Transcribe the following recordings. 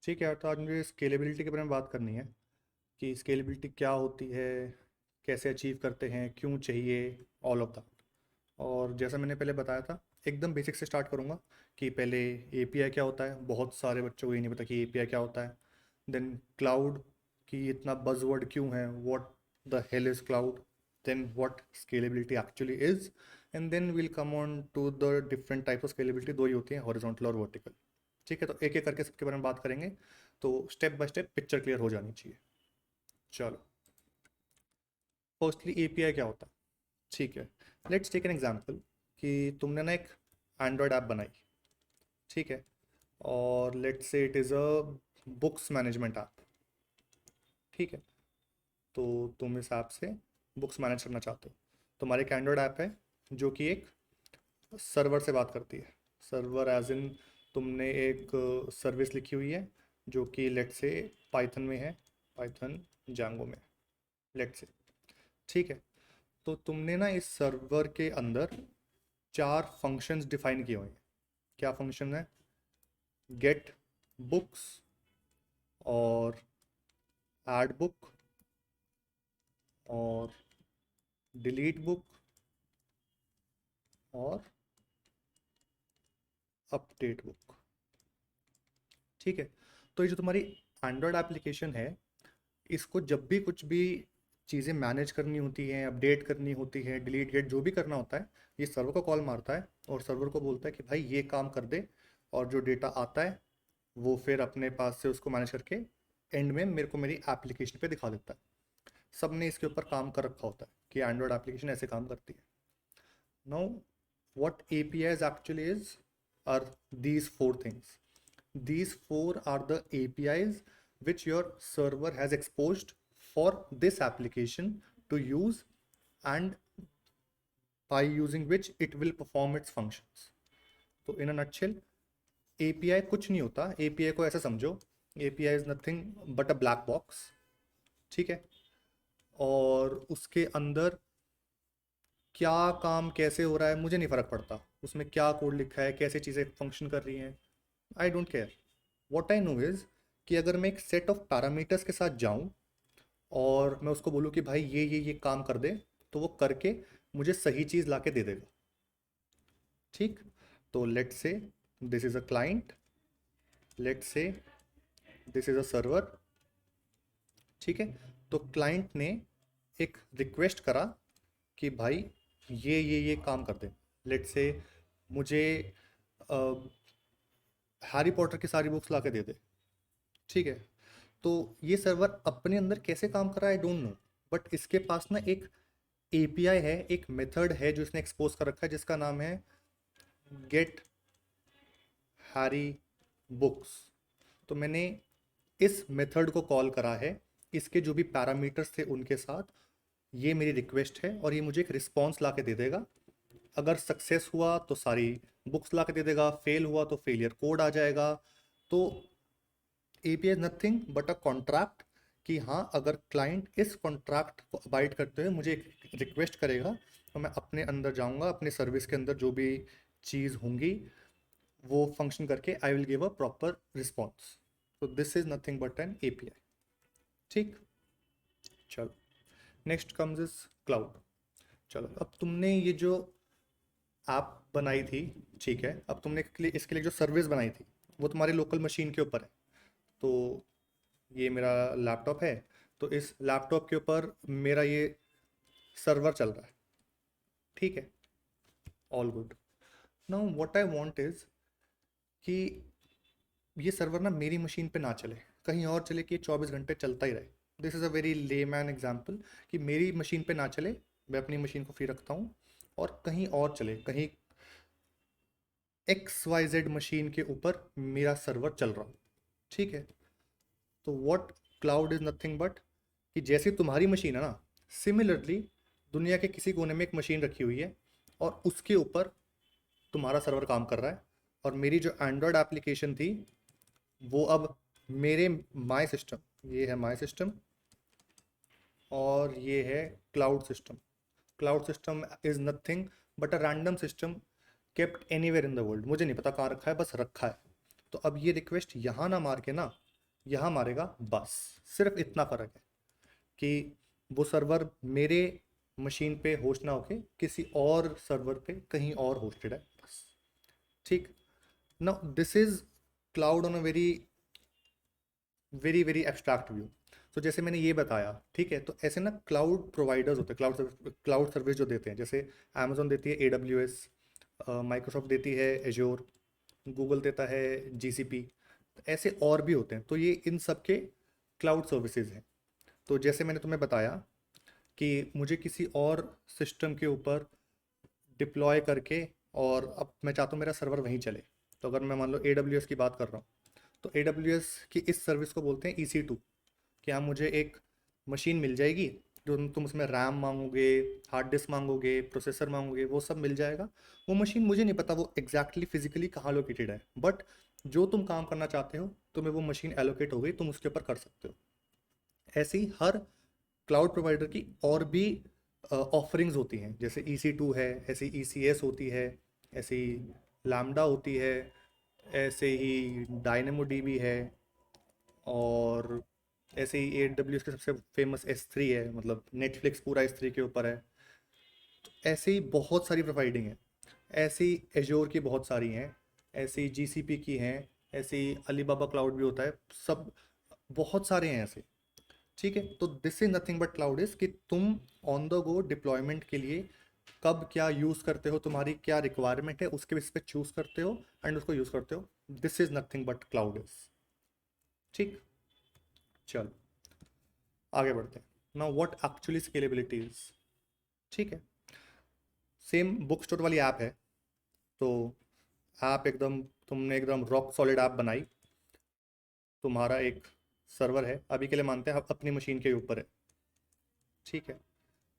ठीक है, तो आज मुझे स्केलेबिलिटी के बारे में बात करनी है कि स्केलेबिलिटी क्या होती है, कैसे अचीव करते हैं, क्यों चाहिए, ऑल ऑफ दैट। और जैसा मैंने पहले बताया था, एकदम बेसिक से स्टार्ट करूँगा कि पहले एपीआई क्या होता है। बहुत सारे बच्चों को ये नहीं पता कि एपीआई क्या होता है। देन क्लाउड की इतना बज़वर्ड क्यों है, what the hell is cloud. Then what scalability actually is, and then will come on to the different type of scalability. दो ही होती हैं, हॉरिजॉन्टल और वर्टिकल। ठीक है, तो एक एक करके सबके बारे में बात करेंगे, तो step by step picture clear हो जानी चाहिए। चलो, फर्स्टली एपीआई क्या होता है। ठीक है, लेट्स टेक एन एग्जांपल कि तुमने ना एक एंड्रॉयड ऐप बनाई। ठीक है, और let's say it is a books management app. ठीक है, तो तुम इस ऐप से बुक्स मैनेज करना चाहते हो। तुम्हारे एक एंड्रॉयड ऐप है जो कि एक सर्वर से बात करती है। सर्वर एज इन, तुमने एक सर्विस लिखी हुई है जो कि लेट्स से पाइथन में है, पाइथन जांगो में, लेट्स से। ठीक है, तो तुमने ना इस सर्वर के अंदर चार फंक्शंस डिफाइन किए हुए हैं। क्या फंक्शन है? गेट बुक्स, और ऐड बुक, और डिलीट बुक, और अपडेट बुक। ठीक है, तो ये जो तुम्हारी एंड्रॉयड एप्लीकेशन है, इसको जब भी कुछ भी चीज़ें मैनेज करनी होती हैं, अपडेट करनी होती है, डिलीट गेट जो भी करना होता है, ये सर्वर को कॉल मारता है और सर्वर को बोलता है कि भाई ये काम कर दे। और जो डेटा आता है वो फिर अपने पास से उसको मैनेज करके एंड में मेरे को मेरी एप्लीकेशन पे दिखा देता है। सब ने इसके ऊपर काम कर रखा होता है कि एंड्रॉयड एप्लीकेशन ऐसे काम करती है। Now what APIs actually is are these four things. These four are the APIs which your server has exposed for this application to use, and by using which it will perform its functions. तो in a nutshell, API कुछ नहीं होता। API को ऐसा समझो, API is nothing but a black box। ठीक है, और उसके अंदर क्या काम कैसे हो रहा है मुझे नहीं फ़र्क पड़ता। उसमें क्या कोड लिखा है, कैसे चीज़ें फंक्शन कर रही हैं, I don't care. What I know is कि अगर मैं एक सेट ऑफ पैरामीटर्स के साथ जाऊं और मैं उसको बोलूँ कि भाई ये काम कर दे, तो वो करके मुझे सही चीज़ ला के दे देगा। ठीक, तो let's say this is a client, let's say this is a server. ठीक है, तो क्लाइंट ने एक रिक्वेस्ट करा कि भाई ये काम कर दे। लेट्स से मुझे हैरी पॉटर की सारी बुक्स ला के दे दे। ठीक है, तो ये सर्वर अपने अंदर कैसे काम कर रहा है आई डोंट नो, बट इसके पास ना एक एपीआई है, एक मेथड है जो इसने एक्सपोज कर रखा है जिसका नाम है गेट हैरी बुक्स। तो मैंने इस मेथड को कॉल करा है, इसके जो भी पैरामीटर्स थे उनके साथ। ये मेरी रिक्वेस्ट है और ये मुझे एक रिस्पॉन्स ला के दे देगा। अगर सक्सेस हुआ तो सारी बुक्स ला के दे देगा, फेल हुआ तो फेलियर कोड आ जाएगा। तो API is nothing but a contract कि हाँ, अगर क्लाइंट इस कॉन्ट्रैक्ट को अबाइड करते हुए मुझे एक रिक्वेस्ट करेगा तो मैं अपने अंदर जाऊंगा, अपने सर्विस के अंदर जो भी चीज़ होंगी वो फंक्शन करके I will give a proper response. तो this is nothing but an API. ठीक, चलो, नेक्स्ट कम्स इज क्लाउड। चलो, अब तुमने ये जो ऐप बनाई थी, ठीक है, अब तुमने इसके लिए जो सर्विस बनाई थी वो तुम्हारे लोकल मशीन के ऊपर है। तो ये मेरा लैपटॉप है, तो इस लैपटॉप के ऊपर मेरा ये सर्वर चल रहा है। ठीक है, all good. Now what I want is कि ये सर्वर ना मेरी मशीन पे ना चले, कहीं और चले, कि ये 24 घंटे चलता ही रहे। This is a very layman example कि मेरी मशीन पे ना चले, मैं अपनी मशीन को फ्री रखता हूँ, और कहीं और चले, कहीं XYZ मशीन के ऊपर मेरा सर्वर चल रहा हो। ठीक है, तो what cloud is nothing but कि जैसी तुम्हारी मशीन है ना, सिमिलरली दुनिया के किसी कोने में एक मशीन रखी हुई है और उसके ऊपर तुम्हारा सर्वर काम कर रहा है। और मेरी जो एंड्रॉयड एप्लीकेशन थी वो अब मेरे माई सिस्टम, ये है माई सिस्टम, और ये है cloud system. Cloud system is nothing but a random system kept anywhere in the world. मुझे नहीं पता कहाँ रखा है, बस रखा है। तो अब ये रिक्वेस्ट यहाँ ना मार के ना, यहाँ मारेगा, बस सिर्फ इतना फ़र्क है कि वो सर्वर मेरे मशीन पे होस्ट ना होके किसी और सर्वर पे कहीं और होस्टेड है, बस। ठीक। Now this is cloud on a very very very abstract view. तो जैसे मैंने ये बताया, ठीक है, तो ऐसे ना क्लाउड प्रोवाइडर्स होते हैं, क्लाउड सर्विस जो देते हैं, जैसे अमेजोन देती है AWS, माइक्रोसॉफ्ट देती है एज्योर, गूगल देता है GCP, ऐसे और भी होते हैं। तो ये इन सब के क्लाउड सर्विसेज हैं। तो जैसे मैंने तुम्हें बताया कि मुझे किसी और सिस्टम के ऊपर डिप्लॉय करके, और अब मैं चाहता हूँ मेरा सर्वर वहीं चले, तो अगर मैं मान लो AWS की बात कर रहा हूँ, तो AWS की इस सर्विस को बोलते हैं EC2। कि हाँ, मुझे एक मशीन मिल जाएगी, जो तुम उसमें रैम मांगोगे, हार्ड डिस्क मांगोगे, प्रोसेसर मांगोगे, वो सब मिल जाएगा। वो मशीन मुझे नहीं पता वो एग्जैक्टली फिजिकली कहाँ लोकेटेड है, बट जो तुम काम करना चाहते हो तुम्हें वो मशीन एलोकेट हो गई, तुम उसके ऊपर कर सकते हो। ऐसे ही हर क्लाउड प्रोवाइडर की और भी ऑफरिंग्स होती हैं, जैसे EC2 है, ऐसी ECS होती है, ऐसी लैम्डा होती है, ऐसे ही डायनेमो DB है, और ऐसे ही AWS के सबसे फेमस S3 है, मतलब नेटफ्लिक्स पूरा S3 के ऊपर है। ऐसे ही बहुत सारी प्रोवाइडिंग है, ऐसे ही एज्योर की बहुत सारी हैं, ऐसे ही GCP की हैं, ऐसे ही अलीबाबा क्लाउड भी होता है, सब बहुत सारे हैं ऐसे। ठीक है, तो this is nothing but cloud is कि तुम ऑन द गो डिप्लॉयमेंट के लिए कब क्या यूज़ करते हो, तुम्हारी क्या रिक्वायरमेंट है, उसके बेस पे चूज़ करते हो एंड उसको यूज़ करते हो। This is nothing but cloud is. ठीक। चलो आगे बढ़ते हैं। Now what actually scalability is. ठीक है, सेम बुक स्टोर वाली ऐप है। तो ऐप एकदम, तुमने एकदम रॉक सॉलिड ऐप बनाई, तुम्हारा एक सर्वर है, अभी के लिए मानते हैं अपनी मशीन के ऊपर है। ठीक है,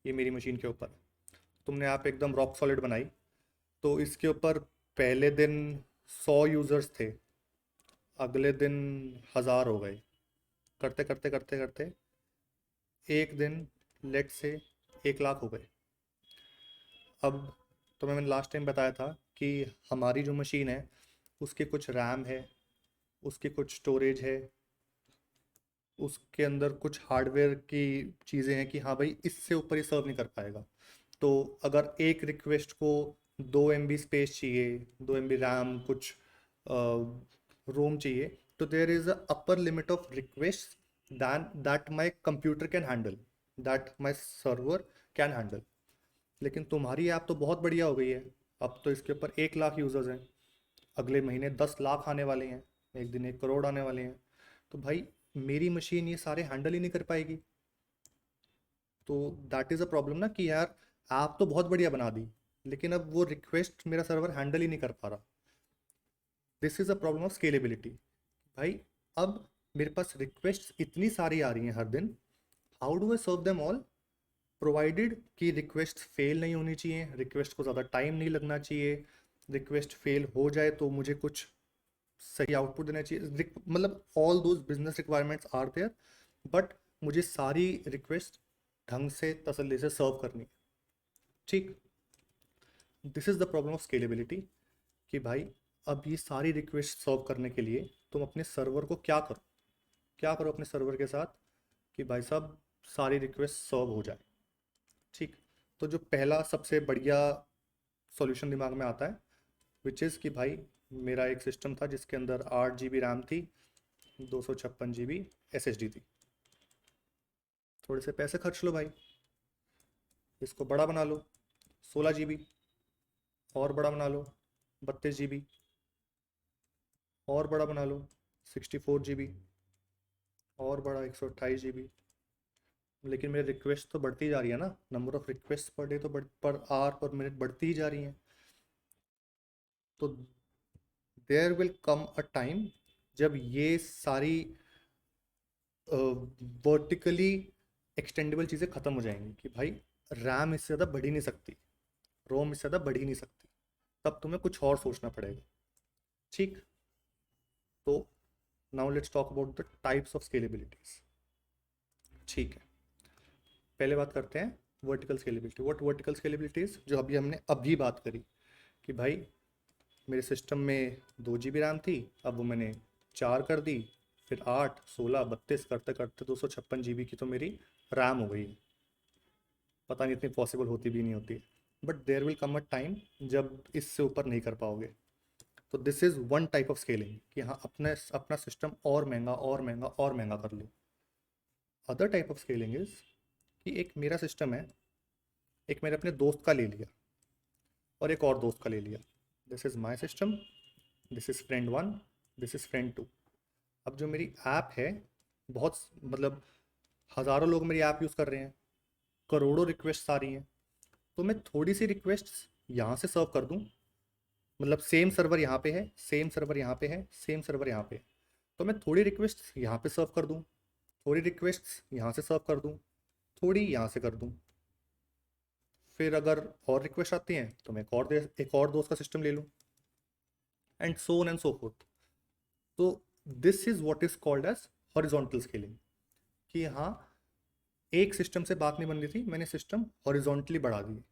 ये मेरी मशीन के ऊपर है, तुमने ऐप एकदम रॉक सॉलिड बनाई। तो इसके ऊपर पहले दिन 100 यूज़र्स थे, अगले दिन 1000 हो गए, करते करते करते करते एक दिन लेट से 1 लाख हो गए। अब तुम्हें मैंने लास्ट टाइम बताया था कि हमारी जो मशीन है उसके कुछ रैम है, उसकी कुछ स्टोरेज है, उसके अंदर कुछ हार्डवेयर की चीज़ें हैं कि हाँ भाई इससे ऊपर ही सर्व नहीं कर पाएगा। तो अगर एक रिक्वेस्ट को 2 MB स्पेस चाहिए, 2 MB रैम, कुछ रोम चाहिए, तो there is a upper limit of request than that my computer can handle, that my server can handle. लेकिन तुम्हारी ऐप तो बहुत बढ़िया हो गई है, अब तो इसके ऊपर 1 लाख यूज़र्स हैं, अगले महीने 10 लाख आने वाले हैं, एक दिन 1 करोड़ आने वाले हैं। तो भाई मेरी मशीन ये सारे हैंडल ही नहीं कर पाएगी। तो दैट इज़ अ प्रॉब्लम ना, कि यार आप तो बहुत बढ़िया बना दी, लेकिन अब वो रिक्वेस्ट मेरा सर्वर हैंडल ही नहीं कर पा रहा। This is a problem of scalability. भाई अब मेरे पास रिक्वेस्ट इतनी सारी आ रही हैं हर दिन, how do I serve them all, provided कि रिक्वेस्ट फेल नहीं होनी चाहिए, रिक्वेस्ट को ज़्यादा टाइम नहीं लगना चाहिए, रिक्वेस्ट फेल हो जाए तो मुझे कुछ सही आउटपुट देना चाहिए, मतलब all those business requirements are there, but मुझे सारी रिक्वेस्ट ढंग से तसल्ली से सर्व करनी है। ठीक। This is the problem of scalability, कि भाई अब ये सारी रिक्वेस्ट सर्व करने के लिए तुम अपने सर्वर को क्या करो, क्या करो अपने सर्वर के साथ कि भाई साहब सारी रिक्वेस्ट सर्व हो जाए। ठीक। तो जो पहला सबसे बढ़िया सॉल्यूशन दिमाग में आता है, विच इज़ कि भाई मेरा एक सिस्टम था जिसके अंदर 8 GB रैम थी, 256 GB SSD थी। थोड़े से पैसे खर्च लो भाई, इसको बड़ा बना लो, 16 GB, और बड़ा बना लो 32 GB, और बड़ा बना लो 64 GB, और बड़ा 128 GB। लेकिन मेरी रिक्वेस्ट तो बढ़ती जा रही है ना, number of request per day तो पर आवर पर मिनट बढ़ती ही जा रही हैं। तो there will come a time जब ये सारी वर्टिकली एक्सटेंडेबल चीज़ें ख़त्म हो जाएंगी, कि भाई रैम इससे ज़्यादा बढ़ ही नहीं सकती, रोम इससे ज़्यादा बढ़ ही नहीं सकती, तब तुम्हें कुछ और सोचना पड़ेगा। ठीक। तो now let's talk about the types of scalabilities. ठीक है, पहले बात करते हैं vertical scalability. What vertical scalabilities, जो अभी हमने अभी बात करी, कि भाई मेरे सिस्टम में 2 GB रैम थी, अब वो मैंने 4 कर दी, फिर 8, 16, 32 करते करते 256 GB की तो मेरी रैम हो गई। पता नहीं इतनी पॉसिबल होती भी नहीं होती, but there will come a time जब इससे ऊपर नहीं कर पाओगे। तो this is one type of scaling कि हाँ अपने अपना सिस्टम और महंगा और महंगा और महंगा कर लो। Other type of scaling is कि एक मेरा सिस्टम है, एक मैंने अपने दोस्त का ले लिया और एक और दोस्त का ले लिया। This is my system, this is friend one, this is friend two. अब जो मेरी ऐप है, बहुत मतलब हज़ारों लोग मेरी ऐप यूज़ कर रहे हैं, करोड़ों रिक्वेस्ट आ रही हैं, तो मैं थोड़ी सी रिक्वेस्ट यहाँ से सर्व कर दूँ, मतलब सेम सर्वर यहाँ पे है, सेम सर्वर यहाँ पे है, सेम सर्वर यहाँ पे है, तो मैं थोड़ी रिक्वेस्ट यहाँ पे सर्व कर दूँ, थोड़ी रिक्वेस्ट यहाँ से सर्व कर दूँ, थोड़ी यहाँ से कर दूँ, फिर अगर और रिक्वेस्ट आती हैं तो मैं एक और दोस्त का सिस्टम ले लूँ, and so on and so forth. तो this is what is called as horizontal scaling, कि हाँ एक सिस्टम से बात नहीं बन रही थी, मैंने सिस्टम हॉरिजॉन्टली बढ़ा दी।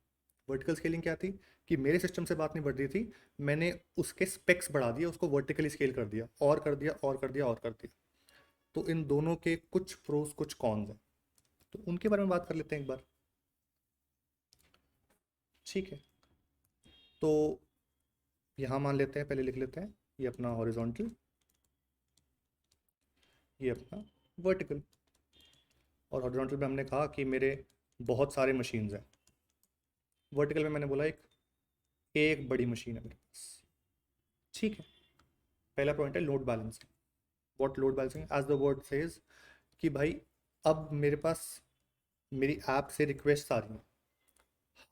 वर्टिकल स्केलिंग क्या थी कि मेरे सिस्टम से बात नहीं बढ़ रही थी, मैंने उसके स्पेक्स बढ़ा दिए, उसको वर्टिकली स्केल कर दिया और कर दिया और कर दिया और कर दिया। तो इन दोनों के कुछ प्रोज कुछ कॉन्स हैं, तो उनके बारे में बात कर लेते हैं एक बार। ठीक है, तो यहाँ मान लेते हैं, पहले लिख लेते हैं ये अपना हॉरिजॉन्टल, ये अपना वर्टिकल। और हॉरिजॉन्टल में हमने कहा कि मेरे बहुत सारे मशीन्स हैं, वर्टिकल में मैंने बोला एक एक बड़ी मशीन है मेरे पास। ठीक है, पहला पॉइंट है load balancing. What load balancing as the word says, कि भाई अब मेरे पास मेरी ऐप से रिक्वेस्ट आ रही हैं,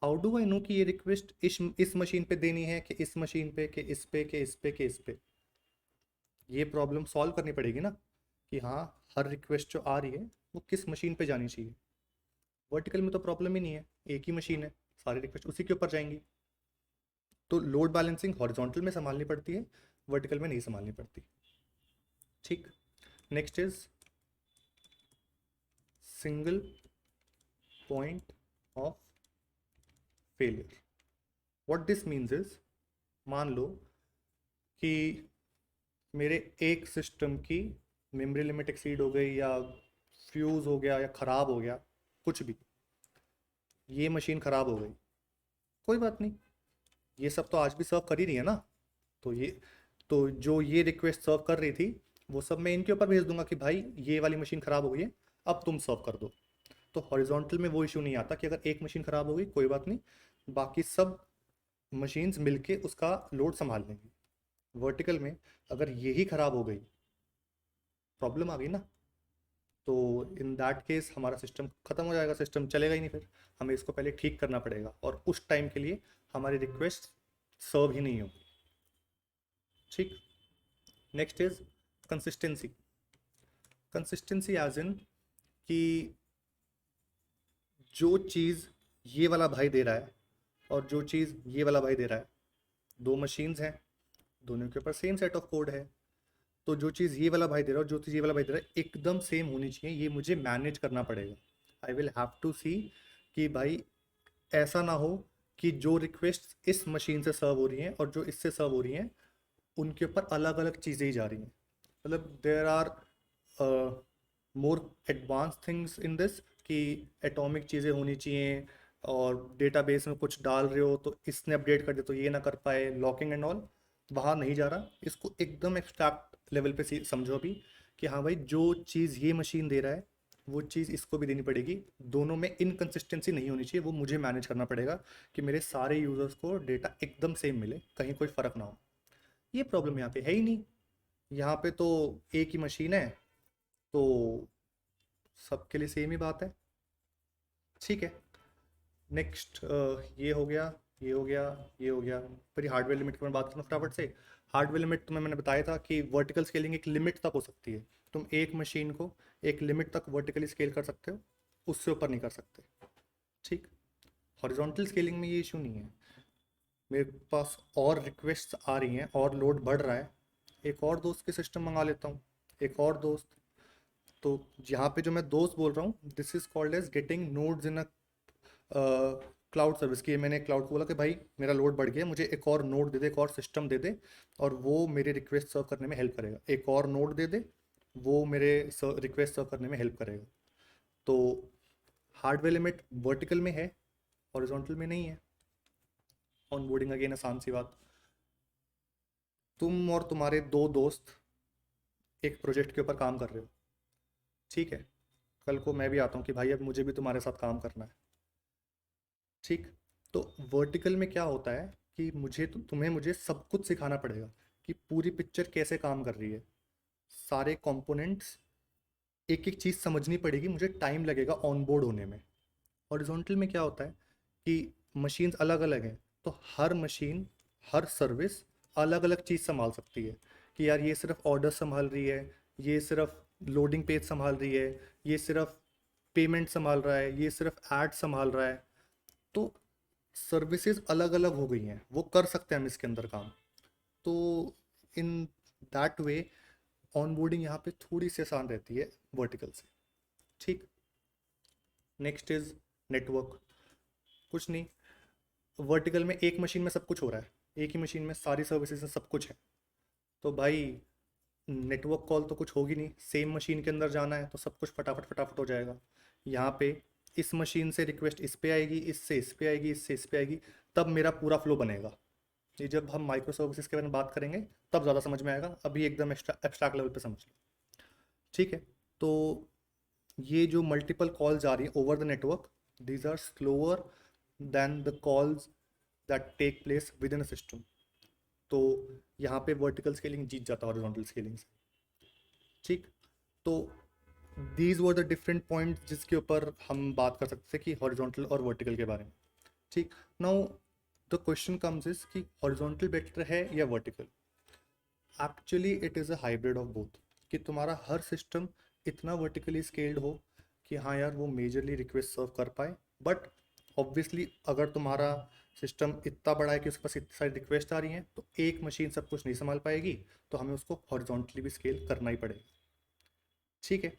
हाउ डू आई नो कि ये रिक्वेस्ट इस मशीन पे देनी है कि इस मशीन पे कि इस पे कि इस पे कि इस पे। ये प्रॉब्लम सॉल्व करनी पड़ेगी ना, कि हाँ हर रिक्वेस्ट जो आ रही है वो किस मशीन पे जानी चाहिए। वर्टिकल में तो प्रॉब्लम ही नहीं है, एक ही मशीन है, सारी रिक्वेस्ट उसी के ऊपर जाएंगी। तो लोड बैलेंसिंग हॉरिजॉन्टल में संभालनी पड़ती है, वर्टिकल में नहीं संभालनी पड़ती। ठीक, next is single point of failure. What this means is, मान लो कि मेरे एक सिस्टम की मेमोरी लिमिट एक्सीड हो गई, या फ्यूज़ हो गया, या ख़राब हो गया, कुछ भी, ये मशीन ख़राब हो गई, कोई बात नहीं, ये सब तो आज भी सर्व कर ही रही है ना। तो ये, तो जो ये रिक्वेस्ट सर्व कर रही थी वो सब मैं इनके ऊपर भेज दूंगा कि भाई ये वाली मशीन ख़राब हो गई है, अब तुम सर्व कर दो। तो हॉरिजॉन्टल में वो इशू नहीं आता कि अगर एक मशीन ख़राब हो गई कोई बात नहीं, बाकी सब मशीन्स मिलके उसका लोड संभाल लेंगी। वर्टिकल में अगर यही ख़राब हो गई, प्रॉब्लम आ गई ना, तो इन दैट केस हमारा सिस्टम ख़त्म हो जाएगा, सिस्टम चलेगा ही नहीं, फिर हमें इसको पहले ठीक करना पड़ेगा, और उस टाइम के लिए हमारी रिक्वेस्ट सर्व ही नहीं होगी। ठीक, next is consistency. Consistency as in कि जो चीज़ ये वाला भाई दे रहा है और जो चीज़ ये वाला भाई दे रहा है, दो मशीन्स हैं, दोनों के ऊपर सेम सेट ऑफ कोड है, तो जो चीज़ ये वाला भाई दे रहा है और जो चीज़ ये वाला भाई दे रहा है एकदम सेम होनी चाहिए, ये मुझे मैनेज करना पड़ेगा। आई विल हैव टू सी कि भाई ऐसा ना हो कि जो रिक्वेस्ट इस मशीन से सर्व हो रही हैं और जो इससे सर्व हो रही हैं उनके ऊपर अलग अलग चीज़ें ही जा रही हैं। मतलब there are more advance things in this, कि एटॉमिक चीज़ें होनी चाहिए, और डेटाबेस में कुछ डाल रहे हो तो इसने अपडेट कर दिया तो ये ना कर पाए, लॉकिंग एंड ऑल, वहाँ नहीं जा रहा। इसको एकदम एक्सट्रैक्ट लेवल पे समझो अभी, कि हाँ भाई जो चीज़ ये मशीन दे रहा है वो चीज़ इसको भी देनी पड़ेगी, दोनों में इनकन्सिस्टेंसी नहीं होनी चाहिए, वो मुझे मैनेज करना पड़ेगा कि मेरे सारे यूज़र्स को डेटा एकदम सेम मिले, कहीं कोई फ़र्क ना हो। ये प्रॉब्लम यहाँ पे है ही नहीं, यहाँ पे तो एक ही मशीन है, तो सबके लिए सेम ही बात है। ठीक है, नेक्स्ट ये हो गया, ये हो गया, ये हो गया। फिर हार्डवेयर लिमिट की मैं बात करूँ फटाफट से। हार्डवेयर लिमिट तुम्हें मैंने बताया था कि वर्टिकल स्केलिंग एक लिमिट तक हो सकती है, तुम एक मशीन को एक लिमिट तक वर्टिकली स्केल कर सकते हो, उससे ऊपर नहीं कर सकते। ठीक, हॉरिजॉन्टल स्केलिंग में ये इशू नहीं है, मेरे पास और रिक्वेस्ट आ रही हैं और लोड बढ़ रहा है, एक और दोस्त के सिस्टम मंगा लेता हूँ, एक और दोस्त। तो यहाँ पे जो मैं दोस्त बोल रहा हूँ, this is called as getting nodes in a cloud service. की मैंने क्लाउड को बोला कि भाई मेरा लोड बढ़ गया, मुझे एक और नोड दे दे, एक और सिस्टम दे दे, और वो मेरी रिक्वेस्ट सर्व करने में हेल्प करेगा, एक और नोड दे दे, वो मेरे रिक्वेस्ट सर्व करने में हेल्प करेगा। तो हार्डवेयर लिमिट वर्टिकल में है, हॉरिजॉन्टल में नहीं है। ऑनबोर्डिंग अगेन आसान सी बात, तुम और तुम्हारे दो दोस्त एक प्रोजेक्ट के ऊपर काम कर रहे हो, ठीक है। कल को मैं भी आता हूँ कि भाई अब मुझे भी तुम्हारे साथ काम करना है, ठीक। तो वर्टिकल में क्या होता है कि तुम्हें मुझे सब कुछ सिखाना पड़ेगा कि पूरी पिक्चर कैसे काम कर रही है, सारे कंपोनेंट्स, एक एक चीज़ समझनी पड़ेगी, मुझे टाइम लगेगा ऑन बोर्ड होने में। हॉरिजॉन्टल में क्या होता है कि मशीन्स अलग अलग हैं, तो हर मशीन, हर सर्विस अलग अलग चीज़ संभाल सकती है कि यार ये सिर्फ ऑर्डर संभाल रही है, ये सिर्फ लोडिंग पेज संभाल रही है, ये सिर्फ पेमेंट संभाल रहा है, ये सिर्फ ऐड संभाल रहा है। तो सर्विसेज अलग अलग हो गई हैं, वो कर सकते हैं हम इसके अंदर काम। तो इन दैट वे ऑनबोर्डिंग यहाँ पे थोड़ी सी आसान रहती है वर्टिकल से, ठीक। Next is network. कुछ नहीं, वर्टिकल में एक मशीन में सब कुछ हो रहा है, एक ही मशीन में सारी सर्विसेज सब कुछ है। तो भाई नेटवर्क कॉल तो कुछ होगी नहीं, सेम मशीन के अंदर जाना है तो सब कुछ फटाफट फटाफट हो जाएगा। यहाँ पे इस मशीन से रिक्वेस्ट इस पे आएगी, इससे इस पे आएगी, इससे इस पे आएगी, तब मेरा पूरा फ्लो बनेगा। ये जब हम माइक्रो सर्विसेज के बारे में बात करेंगे तब ज़्यादा समझ में आएगा, अभी एकदम एब्स्ट्रैक्ट लेवल पे समझ लो, ठीक है। तो ये जो मल्टीपल कॉल्स आ रही है over the network, these are slower than the calls that take place within a system. तो यहाँ पे वर्टिकल स्केलिंग जीत जाता है हॉरिजॉन्टल स्केलिंग से, ठीक। तो these were the different point जिसके ऊपर हम बात कर सकते थे कि हॉरिजॉन्टल और वर्टिकल के बारे में, ठीक। Now the question comes is कि हॉरिजॉन्टल बेटर है या vertical. Actually it is a hybrid of both, कि तुम्हारा हर सिस्टम इतना वर्टिकली स्केल्ड हो कि हाँ यार वो मेजरली रिक्वेस्ट सर्व कर पाए, बट ऑब्वियसली अगर तुम्हारा सिस्टम इतना बड़ा है कि उसके पास इतनी सारी रिक्वेस्ट आ रही हैं तो एक मशीन सब कुछ नहीं संभाल पाएगी, तो हमें उसको हॉरिजॉन्टली भी स्केल करना ही पड़ेगा, ठीक है।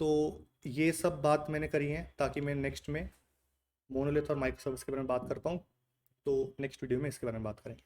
तो ये सब बात मैंने करी है ताकि मैं नेक्स्ट में मोनोलिथ और माइक्रो सर्विस के बारे में बात कर पाऊँ। तो नेक्स्ट वीडियो में इसके बारे में बात करेंगे।